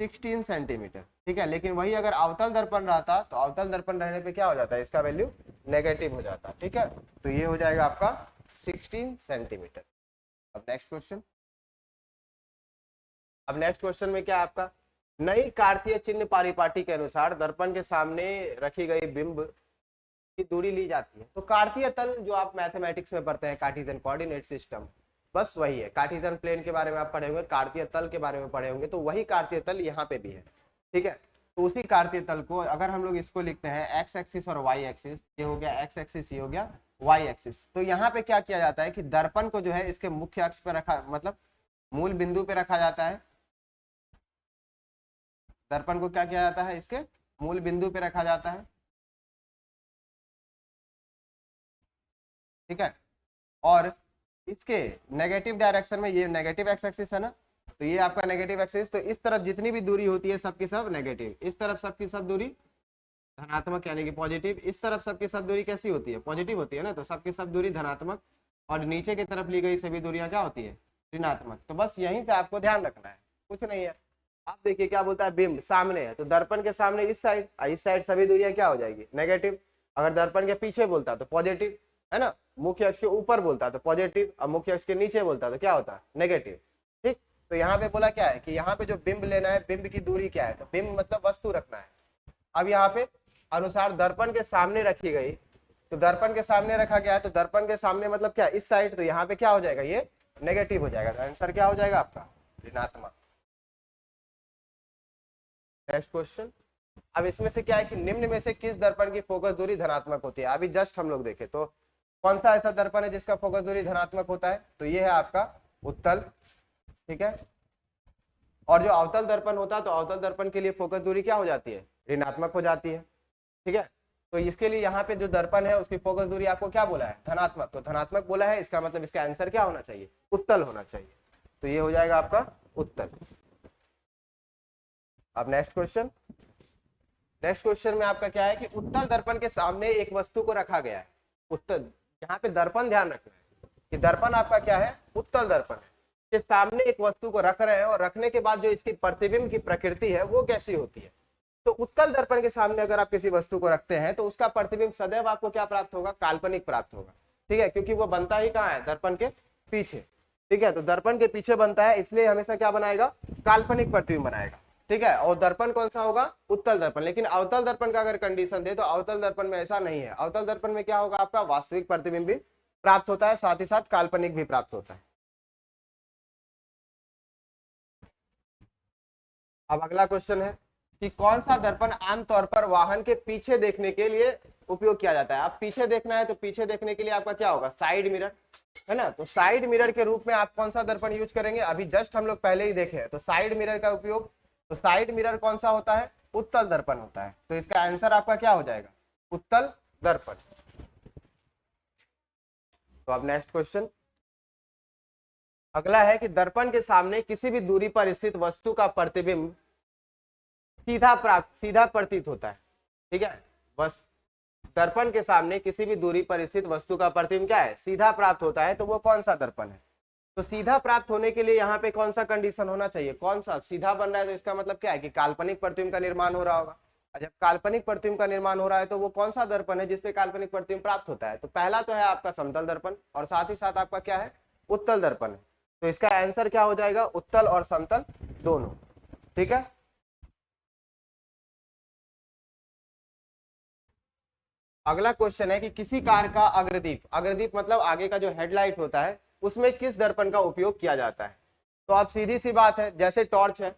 16 सेंटीमीटर, ठीक है। लेकिन वही अगर अवतल दर्पण रहता तो अवतल दर्पण रहने पे क्या हो जाता है, इसका वैल्यू नेगेटिव हो जाता, ठीक है। तो ये हो जाएगा आपका 16 सेंटीमीटर। अब नेक्स्ट क्वेश्चन, अब नेक्स्ट क्वेश्चन में क्या है आपका, नई कार्तीय चिन्ह पारिपाटी के अनुसार दर्पण के सामने रखी गई बिंब की दूरी ली जाती है। तो कार्तीय तल जो आप मैथमेटिक्स में पढ़ते हैं, कार्टेशियन कोऑर्डिनेट सिस्टम, बस वही है। कार्टेशियन प्लेन के बारे में आप पढ़े होंगे, कार्तीय तल के बारे में पढ़े होंगे, तो वही कार्तीय तल यहाँ पे भी है, ठीक है। तो उसी कार्तीय तल को अगर हम लोग इसको लिखते हैं एक्स एक्सिस और वाई एक्सिस, ये हो गया एक्स एक्सिस, ये हो गया वाई एक्सिस। तो यहाँ पे क्या किया जाता है कि दर्पण को जो है इसके मुख्य अक्ष पर रखा, मतलब मूल बिंदु पे रखा जाता है। दर्पण को क्या किया जाता है, इसके मूल बिंदु पे रखा जाता है, ठीक है। और इसके नेगेटिव डायरेक्शन में, ये नेगेटिव एक्स एक्सिस है ना, तो ये आपका नेगेटिव एक्सिस, तो इस तरफ जितनी भी दूरी होती है सबकी सब नेगेटिव, इस तरफ सबकी सब दूरी धनात्मक यानी कि पॉजिटिव, इस तरफ सबकी सब दूरी कैसी होती है, पॉजिटिव होती है ना, तो सबकी सब दूरी धनात्मक, और नीचे की तरफ ली गई सभी दूरियां क्या होती है, ऋणात्मक। तो बस यहीं पे आपको ध्यान रखना है, कुछ नहीं है। आप देखिए क्या बोलता है, बिंब सामने है तो दर्पण के सामने इस साइड सभी दूरियां क्या हो जाएगी, नेगेटिव। अगर दर्पण के पीछे बोलता तो पॉजिटिव, है ना। मुख्य अक्ष के ऊपर बोलता तो पॉजिटिव, और मुख्य अक्ष के नीचे बोलता तो क्या होता, नेगेटिव, ठीक। तो यहाँ पे बोला क्या है कि यहाँ पे जो बिंब लेना है, बिंब की दूरी क्या है, तो बिंब मतलब वस्तु रखना है। अब यहाँ पे अनुसार दर्पण के सामने रखी गई, तो दर्पण के सामने रखा गया है, तो दर्पण के सामने मतलब क्या, इस साइड, तो यहाँ पे क्या हो जाएगा, ये नेगेटिव हो जाएगा। तो आंसर क्या हो जाएगा आपका, ऋणात्मक। नेक्स्ट क्वेश्चन, अब इसमें से क्या है कि निम्न में से किस दर्पण की फोकस दूरी धनात्मक होती है। अभी जस्ट हम लोग देखे तो कौन सा ऐसा दर्पण है जिसका फोकस दूरी धनात्मक होता है, तो ये है आपका उत्तल, ठीक है। और जो अवतल दर्पण होता है, तो अवतल दर्पण के लिए फोकस दूरी क्या हो जाती है, ऋणात्मक हो जाती है, ठीक है। तो इसके लिए यहाँ पे जो दर्पण है उसकी फोकस दूरी आपको क्या बोला है, धनात्मक, तो धनात्मक बोला है, इसका मतलब इसका आंसर क्या होना चाहिए, उत्तल होना चाहिए। तो ये हो जाएगा आपका उत्तल। अब नेक्स्ट क्वेश्चन, नेक्स्ट क्वेश्चन में आपका क्या है कि उत्तल दर्पण के सामने एक वस्तु को रखा गया है। उत्तल, यहाँ पे दर्पण ध्यान रखना है कि दर्पण आपका क्या है, उत्तल दर्पण है, के सामने एक वस्तु को रख रहे हैं, और रखने के बाद जो इसकी प्रतिबिंब की प्रकृति है वो कैसी होती है। तो उत्तल दर्पण के सामने अगर आप किसी वस्तु को रखते हैं तो उसका प्रतिबिंब सदैव आपको क्या प्राप्त होगा, काल्पनिक प्राप्त होगा, ठीक है, क्योंकि वो बनता ही कहाँ है, दर्पण के पीछे, ठीक है। तो दर्पण के पीछे बनता है, इसलिए हमेशा क्या बनाएगा, काल्पनिक प्रतिबिंब बनाएगा, ठीक है। और दर्पण कौन सा होगा, उत्तल दर्पण। लेकिन अवतल दर्पण का अगर कंडीशन दे तो अवतल दर्पण में ऐसा नहीं है। अवतल दर्पण में क्या होगा, आपका वास्तविक प्रतिबिंब भी प्राप्त होता है, साथ ही साथ काल्पनिक भी प्राप्त होता है। अब अगला क्वेश्चन है कि कौन सा दर्पण आमतौर पर वाहन के पीछे देखने के लिए उपयोग किया जाता है। आप पीछे देखना है तो पीछे देखने के लिए आपका क्या होगा, साइड मिरर, है ना। तो साइड मिरर के रूप में आप कौन सा दर्पण यूज करेंगे, अभी जस्ट हम लोग पहले ही देखे हैं। तो साइड मिरर का उपयोग, तो साइड मिरर कौन सा होता है, उत्तल दर्पण होता है। तो इसका आंसर आपका क्या हो जाएगा, उत्तल दर्पण। तो अब नेक्स्ट क्वेश्चन अगला है कि दर्पण के सामने किसी भी दूरी पर स्थित वस्तु का प्रतिबिंब सीधा प्रतीत होता है, ठीक है। बस दर्पण के सामने किसी भी दूरी पर स्थित वस्तु का प्रतिबिंब क्या है, सीधा प्राप्त होता है, तो वो कौन सा दर्पण है। तो सीधा प्राप्त होने के लिए यहाँ पे कौन सा कंडीशन होना चाहिए, कौन सा, सीधा बन रहा है तो इसका मतलब क्या है कि काल्पनिक प्रतिबिंब का निर्माण हो रहा होगा। जब काल्पनिक प्रतिबिंब का निर्माण हो रहा है तो वो कौन सा दर्पण है जिसपे काल्पनिक प्रतिबिंब प्राप्त होता है। तो पहला तो है आपका समतल दर्पण, और साथ ही साथ आपका क्या है, उत्तल दर्पण है। तो इसका आंसर क्या हो जाएगा, उत्तल और समतल दोनों, ठीक है। अगला क्वेश्चन है कि किसी कार का अग्रदीप, अग्रदीप मतलब आगे का जो हेडलाइट होता है, उसमें किस दर्पण का उपयोग किया जाता है। तो आप सीधी सी बात है, जैसे टॉर्च है,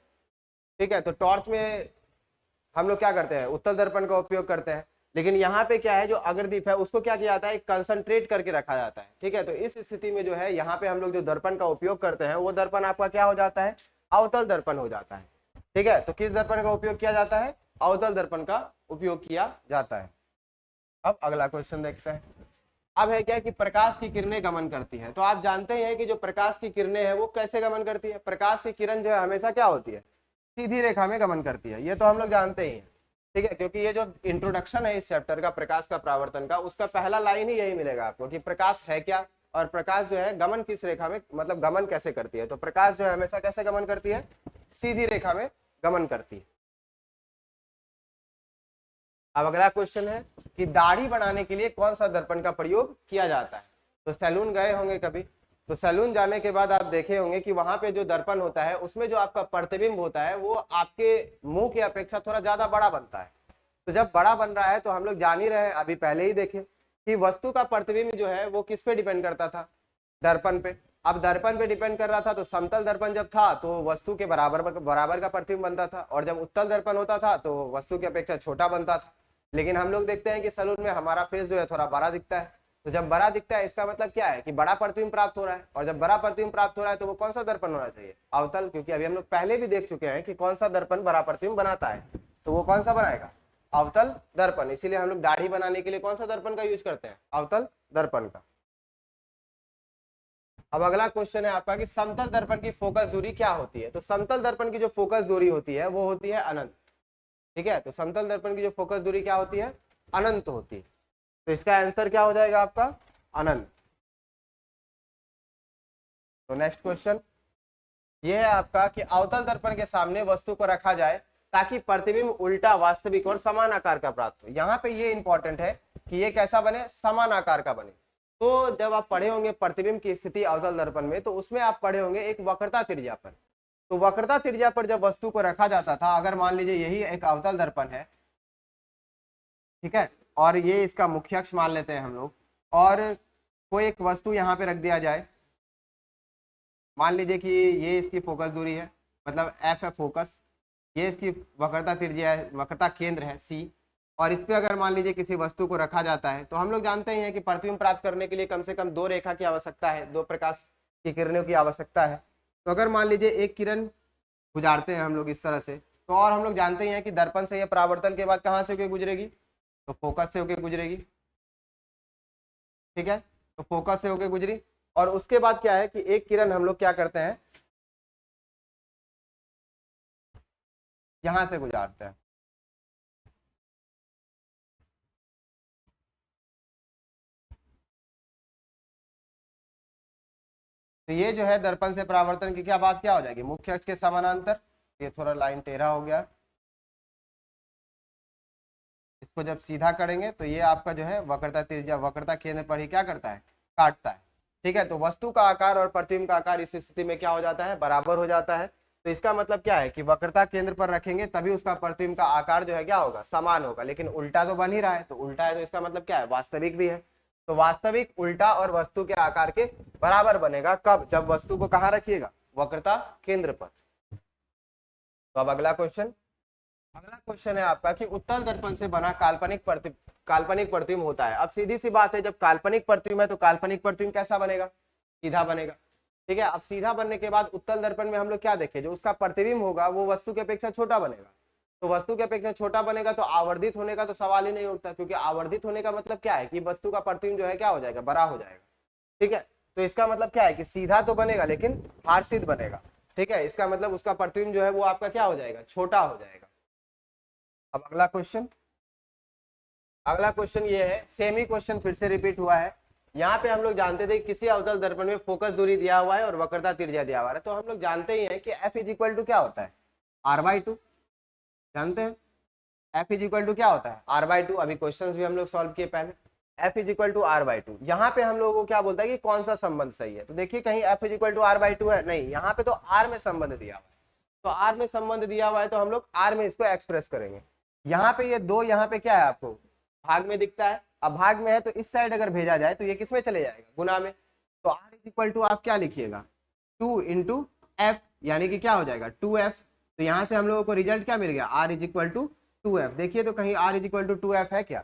ठीक है, तो टॉर्च में हम लोग क्या करते हैं, उत्तल दर्पण का उपयोग करते हैं। लेकिन यहाँ पे क्या है, जो अग्रदीप है उसको क्या किया जाता है, कंसंट्रेट करके रखा जाता है, ठीक है। तो इस स्थिति में जो है यहाँ पे हम लोग जो दर्पण का उपयोग करते हैं वो दर्पण आपका क्या हो जाता है, अवतल दर्पण हो जाता है, ठीक है। तो किस दर्पण का उपयोग किया जाता है, अवतल दर्पण का उपयोग किया जाता है। अब अगला क्वेश्चन देखते हैं। अब है क्या कि प्रकाश की किरणें गमन करती हैं। तो आप जानते हैं कि जो प्रकाश की किरणें हैं वो कैसे गमन करती है। प्रकाश की किरण जो है हमेशा क्या होती है, सीधी रेखा में गमन करती है, ये तो हम लोग जानते ही हैं, ठीक है। क्योंकि ये जो इंट्रोडक्शन है इस चैप्टर का, प्रकाश का परावर्तन का, उसका पहला लाइन ही यही मिलेगा आपको कि प्रकाश है क्या, और प्रकाश जो है गमन किस रेखा में, मतलब गमन कैसे करती है। तो प्रकाश जो है हमेशा कैसे गमन करती है, सीधी रेखा में गमन करती है। अब अगला क्वेश्चन है कि दाढ़ी बनाने के लिए कौन सा दर्पण का प्रयोग किया जाता है। तो सैलून गए होंगे कभी, तो सैलून जाने के बाद आप देखे होंगे कि वहां पे जो दर्पण होता है उसमें जो आपका प्रतिबिंब होता है वो आपके मुंह की अपेक्षा थोड़ा ज्यादा बड़ा बनता है। तो जब बड़ा बन रहा है तो हम लोग जान ही रहे हैं, अभी पहले ही देखे कि वस्तु का प्रतिबिंब जो है वो किस पे डिपेंड करता था, दर्पण पे। अब दर्पण पे डिपेंड कर रहा था तो समतल दर्पण जब था तो वस्तु के बराबर का प्रतिबिंब बनता था, और जब उत्तल दर्पण होता था तो वस्तु की अपेक्षा छोटा बनता था। लेकिन हम लोग देखते हैं कि सैलून में हमारा फेस जो है थोड़ा बड़ा दिखता है। तो जब बड़ा दिखता है इसका मतलब क्या है कि बड़ा प्रतिबिंब प्राप्त हो रहा है, और जब बड़ा प्रतिबिंब प्राप्त हो रहा है तो वो कौन सा दर्पण होना चाहिए, अवतल, क्योंकि अभी हम लोग पहले भी देख चुके हैं कि कौन सा दर्पण बड़ा प्रतिबिंब बनाता है, तो वो कौन सा बनाएगा, अवतल दर्पण। इसीलिए हम लोग दाढ़ी बनाने के लिए कौन सा दर्पण का यूज करते हैं, अवतल दर्पण का। अब अगला क्वेश्चन है आपका कि समतल दर्पण की फोकस दूरी क्या होती है। तो समतल दर्पण की जो फोकस दूरी होती है वो होती है अनंत। ठीक है, तो समतल दर्पण की जो फोकस दूरी क्या होती है, अनंत होती है। तो इसका आंसर क्या हो जाएगा आपका, अनंत। तो नेक्स्ट क्वेश्चन ये है आपका कि अवतल दर्पण के सामने वस्तु को रखा जाए ताकि प्रतिबिंब उल्टा, वास्तविक और समान आकार का प्राप्त हो। यहाँ पे ये इंपॉर्टेंट है कि ये कैसा बने, समान आकार का बने। तो जब आप पढ़े होंगे प्रतिबिंब की स्थिति अवतल दर्पण में, तो उसमें आप पढ़े होंगे एक वक्रता त्रिज्या पर। तो वक्रता त्रिज्या पर जब वस्तु को रखा जाता था, अगर मान लीजिए यही एक अवतल दर्पण है, ठीक है, और ये इसका मुख्य अक्ष मान लेते हैं हम लोग, और कोई एक वस्तु यहाँ पे रख दिया जाए, मान लीजिए कि ये इसकी फोकस दूरी है, मतलब एफ है फोकस, ये इसकी वक्रता त्रिज्या है, वक्रता केंद्र है सी, और इस पे अगर मान लीजिए किसी वस्तु को रखा जाता है, तो हम लोग जानते ही हैं कि प्रतिबिंब प्राप्त करने के लिए कम से कम दो रेखा की आवश्यकता है, दो प्रकाश की किरणों की आवश्यकता है। तो अगर मान लीजिए एक किरण गुजारते हैं हम लोग इस तरह से, तो और हम लोग जानते ही हैं कि दर्पण से यह परावर्तन के बाद कहाँ से होकर गुजरेगी, तो फोकस से होकर गुजरेगी। ठीक है, तो फोकस से होकर गुजरी, और उसके बाद क्या है कि एक किरण हम लोग क्या करते हैं, यहां से गुजारते हैं। तो ये जो है दर्पण से परावर्तन की क्या बात क्या हो जाएगी, मुख्य अक्ष के समानांतर। ये थोड़ा लाइन टेढ़ा हो गया, इसको जब सीधा करेंगे तो ये आपका जो है वक्रता त्रिज्या, वक्रता केंद्र पर ही क्या करता है, काटता है। ठीक है, तो वस्तु का आकार और प्रतिबिंब का आकार इस स्थिति में क्या हो जाता है, बराबर हो जाता है। तो इसका मतलब क्या है कि वक्रता केंद्र पर रखेंगे तभी उसका प्रतिबिंब का आकार जो है क्या होगा, समान होगा। लेकिन उल्टा तो बन ही रहा है, तो उल्टा है तो इसका मतलब क्या है, वास्तविक भी है। तो वास्तविक उल्टा और वस्तु के आकार के बराबर बनेगा, कब, जब वस्तु को कहाँ रखिएगा, वक्रता केंद्र पर। तो अब अगला क्वेश्चन, अगला क्वेश्चन है आपका कि उत्तल दर्पण से बना काल्पनिक प्रतिबिंब होता है। अब सीधी सी बात है, जब काल्पनिक प्रतिबिंब है तो काल्पनिक प्रतिबिंब कैसा बनेगा, सीधा बनेगा। ठीक है, अब सीधा बनने के बाद उत्तल दर्पण में हम लोग क्या देखें, जो उसका प्रतिबिंब होगा वो वस्तु की अपेक्षा छोटा बनेगा। तो वस्तु की अपेक्षा छोटा बनेगा तो आवर्धित होने का तो सवाल ही नहीं उठता, क्योंकि आवर्धित होने का मतलब क्या है कि वस्तु का प्रतिबिंब जो है क्या हो जाएगा, बड़ा हो जाएगा। ठीक है, तो इसका मतलब क्या है कि सीधा तो बनेगा लेकिन हार्सित बनेगा। ठीक है, इसका मतलब उसका प्रतिबिंब जो है वो आपका क्या हो जाएगा, छोटा हो जाएगा। अब अगला क्वेश्चन, अगला क्वेश्चन ये है, सेमी क्वेश्चन फिर से रिपीट हुआ है। यहाँ पे हम लोग जानते थे किसी अवतल दर्पण में फोकस दूरी दिया हुआ है और वक्रता त्रिज्या दिया हुआ है, तो हम लोग जानते ही हैं कि F इज इक्वल टू क्या होता है, R/2। जानते हैं F इज इक्वल टू क्या होता है, R/2। अभी क्वेश्चंस भी हम लोग सॉल्व किए पहले, F is equal to R/2। यहाँ पे हम लोगों को क्या बोलता है कि कौन सा संबंध सही है, तो देखिए कहीं F is equal to R/2 है, नहीं, यहाँ पे तो R में संबंध दिया हुआ है। तो R में संबंध दिया हुआ है तो हम लोग R में इसको एक्सप्रेस करेंगे। यहाँ पे ये दो, यहाँ पे क्या है आपको भाग में दिखता है, अब भाग में है तो इस साइड अगर भेजा जाए तो ये किस में चले जाएगा, गुना में। तो R इज इक्वल टू आप क्या लिखिएगा, 2 इंटू एफ, यानी कि क्या हो जाएगा 2f। तो यहाँ से हम लोगों को रिजल्ट क्या मिल गया, R is equal to 2f। देखिए तो कहीं R is equal to 2f है क्या,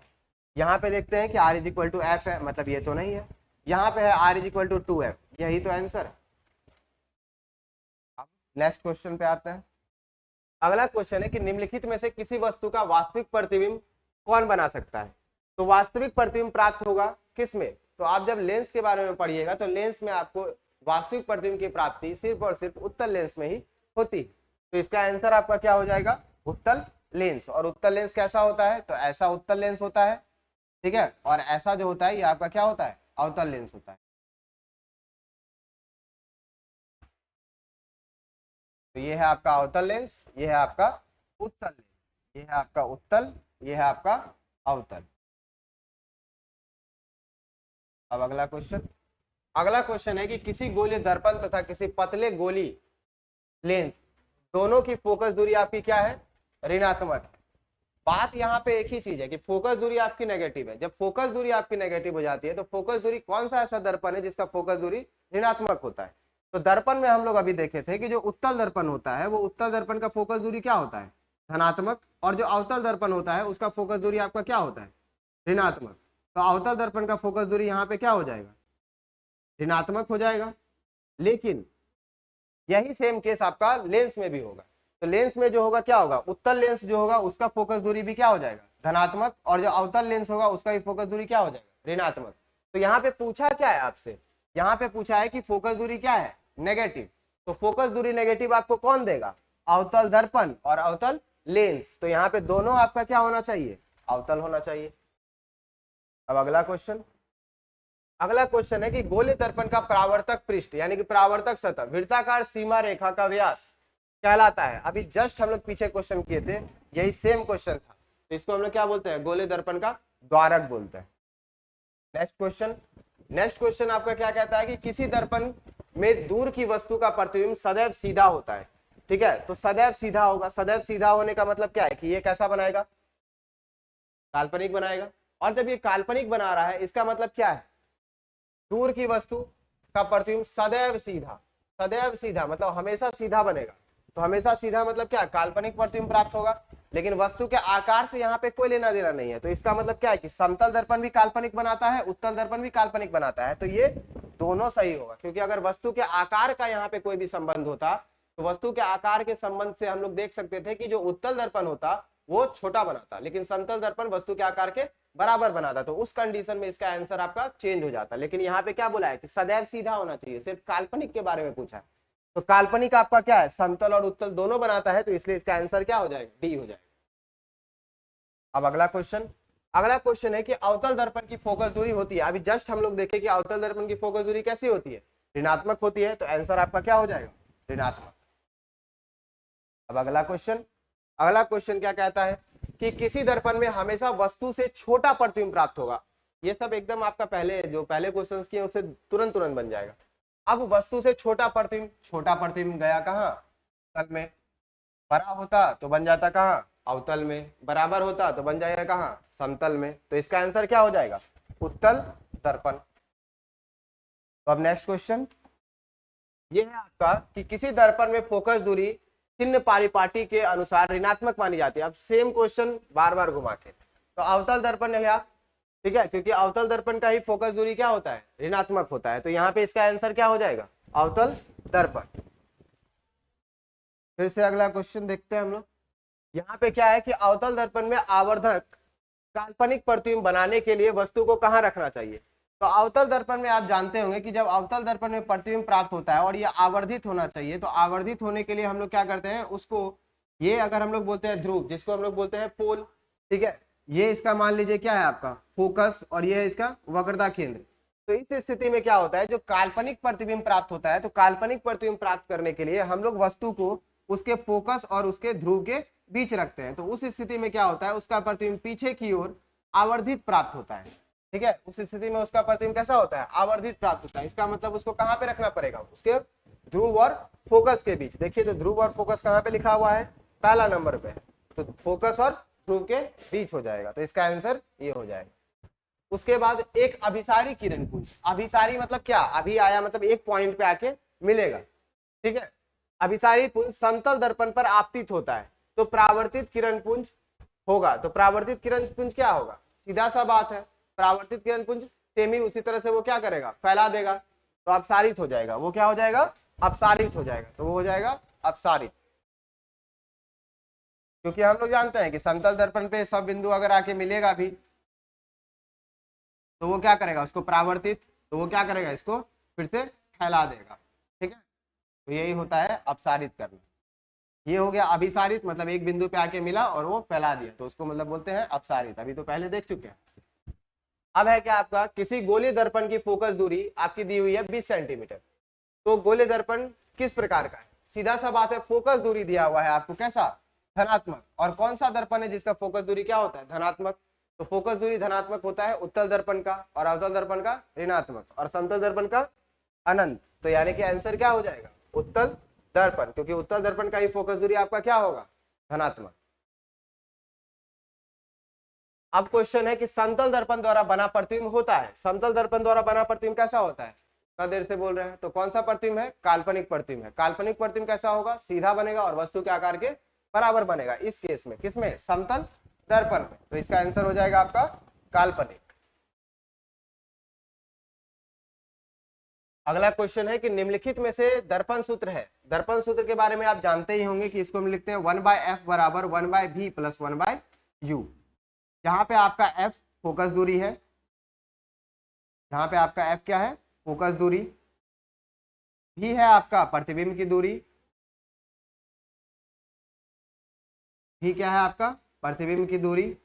यहाँ पे देखते हैं कि R is equal to f है, मतलब ये तो नहीं है। यहाँ पे है R is equal to 2f, यही तो आंसर है। अब नेक्स्ट क्वेश्चन पे आते हैं। अगला क्वेश्चन है कि निम्नलिखित में से किसी वस्तु का वास्तविक प्रतिबिंब कौन बना सकता है। तो वास्तविक प्रतिबिंब प्राप्त होगा किस में, तो आप जब लेंस के बारे में पढ़िएगा तो लेंस में आपको वास्तविक प्रतिबिंब की प्राप्ति सिर्फ और सिर्फ उत्तल लेंस में ही होती है। तो इसका आंसर आपका क्या हो जाएगा, उत्तल लेंस। और उत्तल लेंस कैसा होता है, तो ऐसा उत्तल लेंस होता है। ठीक है, और ऐसा जो होता है ये आपका क्या होता है, अवतल लेंस होता है। तो ये है आपका अवतल लेंस, ये है आपका उत्तल लेंस, ये है आपका उत्तल, ये है आपका अवतल। अब अगला क्वेश्चन, अगला क्वेश्चन है कि किसी गोलीय दर्पण तथा किसी पतले गोली लेंस दोनों की फोकस दूरी आपकी क्या है, ऋणात्मक है। बात यहाँ पे एक ही चीज है कि फोकस दूरी आपकी नेगेटिव है। जब फोकस दूरी आपकी नेगेटिव हो जाती है तो फोकस दूरी, कौन सा ऐसा दर्पण है जिसका फोकस दूरी ऋणात्मक होता है। तो दर्पण में हम लोग अभी देखे थे कि जो उत्तल दर्पण होता है वो उत्तल दर्पण का फोकस दूरी क्या होता है, धनात्मक, और जो अवतल दर्पण होता है उसका फोकस दूरी आपका क्या होता है, ऋणात्मक। तो अवतल दर्पण का फोकस दूरी यहाँ पे क्या हो जाएगा, ऋणात्मक हो जाएगा। लेकिन यही सेम केस आपका लेंस में भी होगा। तो लेंस में जो होगा क्या होगा, उत्तल लेंस जो होगा उसका फोकस दूरी भी क्या हो जाएगा, धनात्मक, और जो अवतल लेंस होगा उसका भी फोकस दूरी क्या हो जाएगा, ऋणात्मक। तो यहाँ पे पूछा क्या है आपसे, यहाँ पे पूछा है कि फोकस दूरी क्या है, नेगेटिव। तो फोकस दूरी नेगेटिव आपको कौन देगा, अवतल दर्पण और अवतल लेंस। तो यहाँ पे दोनों आपका क्या होना चाहिए, अवतल होना चाहिए। अब अगला क्वेश्चन, अगला क्वेश्चन है कि गोलीय दर्पण का परावर्तक पृष्ठ यानी कि परावर्तक सतह वृत्ताकार सीमा रेखा का व्यास कहलाता है। अभी जस्ट हम लोग पीछे क्वेश्चन किए थे, यही सेम क्वेश्चन था। तो इसको हम लोग क्या बोलते हैं, गोलीय दर्पण का द्वारक बोलते हैं। नेक्स्ट क्वेश्चन, नेक्स्ट क्वेश्चन आपका क्या कहता है कि किसी दर्पण में दूर की वस्तु का प्रतिबिंब सदैव सीधा होता है। ठीक है, तो सदैव सीधा होगा, सदैव सीधा होने का मतलब क्या है कि ये कैसा बनाएगा, काल्पनिक बनाएगा। और जब ये काल्पनिक बना रहा है इसका मतलब क्या है, दूर की वस्तु का प्रतिबिंब सदैव सीधा, सदैव सीधा मतलब हमेशा सीधा बनेगा। तो हमेशा सीधा मतलब क्या, काल्पनिक प्रतिबिंब प्राप्त होगा। लेकिन वस्तु के आकार से यहाँ पे कोई लेना देना नहीं है। तो इसका मतलब क्या है कि समतल दर्पण भी काल्पनिक बनाता है, उत्तल दर्पण भी काल्पनिक बनाता है। तो ये दोनों सही होगा, क्योंकि अगर वस्तु के आकार का यहाँ पे कोई भी संबंध होता तो वस्तु के आकार के संबंध से हम लोग देख सकते थे कि जो उत्तल दर्पण होता वो छोटा बनाता, लेकिन समतल दर्पण वस्तु के आकार के बराबर बनाता। तो उस कंडीशन में इसका आंसर आपका चेंज हो जाता। लेकिन यहाँ पे क्या बोला है कि सदैव सीधा होना चाहिए, सिर्फ काल्पनिक के बारे में पूछा है। तो काल्पनिक आपका क्या है, समतल और उत्तल दोनों बनाता है, तो इसलिए इसका आंसर क्या हो जाएगा, डी हो जाएगा। अब अगला क्वेश्चन, अगला क्वेश्चन है कि अवतल दर्पण की फोकस दूरी होती है, अभी जस्ट हम लोग देखे कि अवतल दर्पण की फोकस दूरी कैसी होती है, ऋणात्मक होती है। तो आंसर आपका क्या हो जाएगा, ऋणात्मक। अब अगला क्वेश्चन, अगला क्वेश्चन क्या कहता है कि किसी दर्पण में हमेशा वस्तु से छोटा प्रतिबिंब प्राप्त होगा। ये सब एकदम आपका पहले जो पहले क्वेश्चन किए उससे तुरंत तुरंत बन जाएगा। अब वस्तु से छोटा प्रतिबिंब, छोटा प्रतिबिंब गया कहाँ, तल में, बड़ा होता तो बन जाता कहाँ, अवतल में, बराबर होता तो बन जाएगा कहाँ, समतल में। तो इसका आंसर क्या हो जाएगा, उत्तल दर्पण। तो अब नेक्स्ट क्वेश्चन ये है आपका कि किसी दर्पण में फोकस दूरी चिन्ह परिपाटी के अनुसार ऋणात्मक मानी जाती है। अब सेम क्वेश्चन बार बार घुमा के, तो अवतल दर्पण है, ठीक है, क्योंकि अवतल दर्पण का ही फोकस दूरी क्या होता है, ऋणात्मक होता है। तो यहाँ पे इसका आंसर क्या हो जाएगा, अवतल दर्पण। फिर से अगला क्वेश्चन देखते हैं हम लोग। यहाँ पे क्या है कि अवतल दर्पण में आवर्धक काल्पनिक प्रतिबिंब बनाने के लिए वस्तु को कहाँ रखना चाहिए। तो अवतल दर्पण में आप जानते होंगे कि जब अवतल दर्पण में प्रतिबिंब प्राप्त होता है और ये आवर्धित होना चाहिए, तो आवर्धित होने के लिए हम लोग क्या करते हैं उसको, ये अगर हम लोग बोलते हैं ध्रुव, जिसको हम लोग बोलते हैं पोल, ठीक है, ये इसका मान लीजिए क्या है आपका फोकस और ये है इसका वक्रता केंद्र। तो इस स्थिति में क्या होता है, जो काल्पनिक प्रतिबिंब प्राप्त होता है, तो काल्पनिक प्रतिबिंब प्राप्त करने के लिए हम लोग वस्तु को उसके फोकस और उसके ध्रुव के बीच रखते हैं। तो उस स्थिति में क्या होता है, उसका प्रतिबिंब पीछे की ओर आवर्धित प्राप्त होता है। ठीक है, उस स्थिति में उसका प्रतिबिंब कैसा होता है, आवर्धित प्राप्त होता है। इसका मतलब उसको कहाँ पे रखना पड़ेगा, उसके ध्रुव और फोकस के बीच। देखिए तो ध्रुव और फोकस कहाँ पे लिखा हुआ है, पहला नंबर पे है, तो फोकस और ध्रुव के बीच हो जाएगा। तो इसका आंसर ये हो जाएगा। उसके बाद एक अभिसारी किरण पुंज, अभिसारी मतलब क्या, अभी आया मतलब एक पॉइंट पे आके मिलेगा। ठीक है, अभिसारी पुंज समतल दर्पण पर आपतित होता है, तो परावर्तित किरण पुंज होगा। तो परावर्तित किरण पुंज क्या होगा, सीधा सा बात है, परावर्तित किरण पुंज सेम ही उसी तरह से वो क्या करेगा, फैला देगा, तो अपसारित हो जाएगा। वो क्या हो जाएगा, अपसारित हो जाएगा। तो वो हो जाएगा अपसारित, क्योंकि हम लोग जानते हैं कि समतल दर्पण पे सब बिंदु अगर आके मिलेगा भी तो वो क्या करेगा, उसको परावर्तित, तो वो क्या करेगा, इसको फिर से फैला देगा। ठीक है, तो यही होता है अपसारित करना। ये हो गया अभिसारित, मतलब एक बिंदु पे आके मिला और वो फैला दिया, तो उसको मतलब बोलते हैं अपसारित। अभी तो पहले देख चुके हैं। अब है क्या आपका, किसी गोलीय दर्पण की फोकस दूरी आपकी दी हुई है 20 सेंटीमीटर। तो गोलीय दर्पण किस प्रकार का है, सीधा सा बात है, फोकस दूरी दिया हुआ है आपको कैसा, धनात्मक। और कौन सा दर्पण है जिसका फोकस दूरी क्या होता है, धनात्मक। तो फोकस दूरी धनात्मक होता है उत्तल दर्पण का, और अवतल दर्पण का ऋणात्मक, और समतल दर्पण का अनंत। तो यानी कि आंसर क्या हो जाएगा, उत्तल दर्पण, क्योंकि उत्तल दर्पण का ही फोकस दूरी आपका क्या होगा, धनात्मक। अब क्वेश्चन है कि समतल दर्पण द्वारा बना प्रतिबिंब होता है, समतल दर्पण द्वारा बना प्रतिबिंब कैसा होता है, इतना देर से बोल रहे हैं। तो कौन सा प्रतिबिंब है, काल्पनिक प्रतिबिंब है। काल्पनिक प्रतिबिंब कैसा होगा, सीधा बनेगा और वस्तु के आकार के बराबर बनेगा। इस केस में किसमें, समतल दर्पण में। तो इसका आंसर हो जाएगा आपका काल्पनिक। अगला क्वेश्चन है कि निम्नलिखित में से दर्पण सूत्र है। दर्पण सूत्र के बारे में आप जानते ही होंगे कि इसको हम लिखते हैं 1/f बराबर 1/v प्लस 1/u। यहाँ पे आपका f फोकस दूरी है, यहाँ पे आपका f क्या है, फोकस दूरी। v है आपका प्रतिबिंब की दूरी, v क्या है आपका, प्रतिबिंब की दूरी।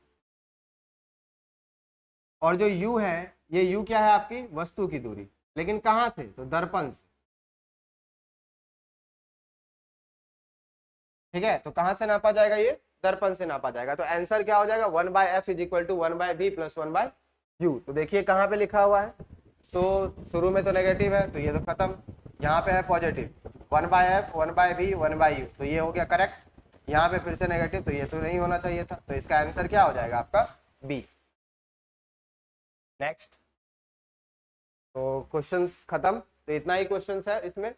और जो u है, ये u क्या है आपकी, वस्तु की दूरी। लेकिन कहां से, तो दर्पण से। ठीक है, तो कहां से नापा जाएगा, ये दर्पण से नापा जाएगा। तो आंसर क्या हो जाएगा, 1/f is equal to 1/v plus 1/u। तो देखिए कहां पे लिखा हुआ है, तो शुरू में तो नेगेटिव है, तो ये तो खत्म। यहाँ पे है पॉजिटिव, 1/f 1/v 1/u, तो ये हो गया करेक्ट। यहाँ पे फिर से नेगेटिव, तो ये तो नहीं होना चाहिए था। तो इसका आंसर क्या हो जाएगा आपका, बी। नेक्स्ट, तो क्वेश्चंस खत्म। तो इतना ही क्वेश्चंस है इसमें,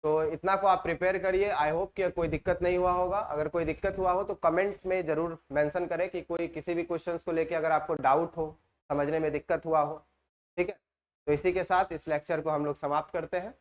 तो इतना को आप प्रिपेयर करिए। आई होप कि कोई दिक्कत नहीं हुआ होगा। अगर कोई दिक्कत हुआ हो तो कमेंट में जरूर मेंशन करें कि कोई किसी भी क्वेश्चंस को लेके अगर आपको डाउट हो, समझने में दिक्कत हुआ हो। ठीक है, तो इसी के साथ इस लेक्चर को हम लोग समाप्त करते हैं।